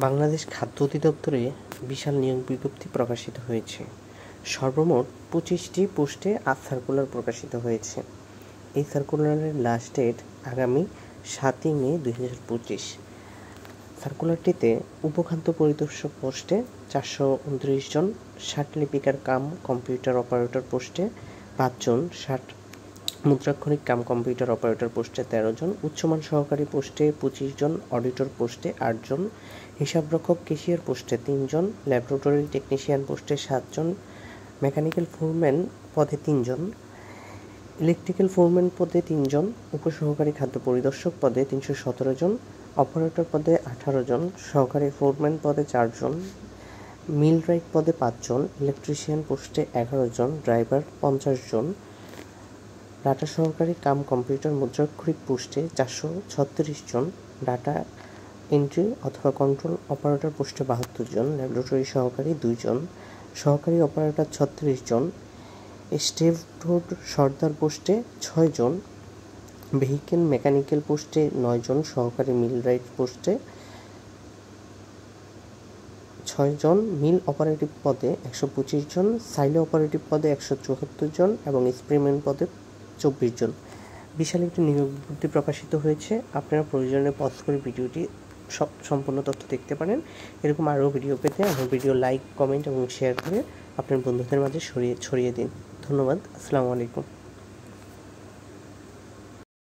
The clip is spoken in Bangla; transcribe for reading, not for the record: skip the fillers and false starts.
বাংলাদেশ খাদ্য অধিদপ্তরে বিশাল নিয়োগ বিজ্ঞপ্তি প্রকাশিত হয়েছে। সর্বমোট 25টি পোস্টে সার্কুলার প্রকাশিত হয়েছে। এই সার্কুলারের লাস্ট ডেট আগামী 7ই মে 2025। সার্কুলারটিতে উপখাদ্য পরিদর্শক পোস্টে 429 জন, 60 লিপিকার কাম কম্পিউটার অপারেটর পোস্টে 5 জন, 60 মুদ্রাক্ষরিক কাম কম্পিউটার অপারেটর পোস্টে 13 জন, উচ্চমান সহকারী পোস্টে 25 জন, অডিটর পোস্টে 8 জন, হিসাবরক্ষক ক্যাশিয়ার পোস্টে 3 জন, ল্যাবরেটরি টেকনিশিয়ান পোস্টে 7 জন, মেকানিক্যাল ফোরম্যান পদে 3 জন, ইলেকট্রিক্যাল ফোরম্যান পদে 3 জন, উপসহকারী খাদ্য পরিদর্শক পদে 317 জন, অপারেটর পদে 18 জন, সহকারী ফোরম্যান পদে 4 জন, মিলরাইট পদে 5 জন, ইলেকট্রিশিয়ান পোস্টে 11 জন, ড্রাইভার 50 জন, ডাটা সহকারী কাম কম্পিউটার মুদ্রাক্ষরিক পোস্টে 436 জন, ডাটা এন্ট্রি অথবা কন্ট্রোল অপারেটর পোস্টে 72 জন, ল্যাবরেটরি সহকারী 2 জন, সহকারী অপারেটর 36 জন, স্টেভডোর সর্দার পোস্টে 6 জন, ভেহিকেল মেকানিক্যাল পোস্টে 9 জন, সহকারী মিলরাইট পোস্টে 6 জন, মিল অপারেটিভ পদে 125 জন, সাইলো অপারেটিভ পদে 174 জন এবং স্প্রেম্যান পদে 24 জন। বিশাল একটি নিয়োগ বিজ্ঞপ্তি প্রকাশিত হয়েছে। আপনারা প্রয়োজনে পজ করে ভিডিওটি সম্পূর্ণ তথ্য দেখতে পারেন। এরকম আরও ভিডিও পেতে আমার ভিডিও লাইক, কমেন্ট এবং শেয়ার করে আপনার বন্ধুদের মাঝে ছড়িয়ে দিন। ধন্যবাদ। আসসালামু আলাইকুম।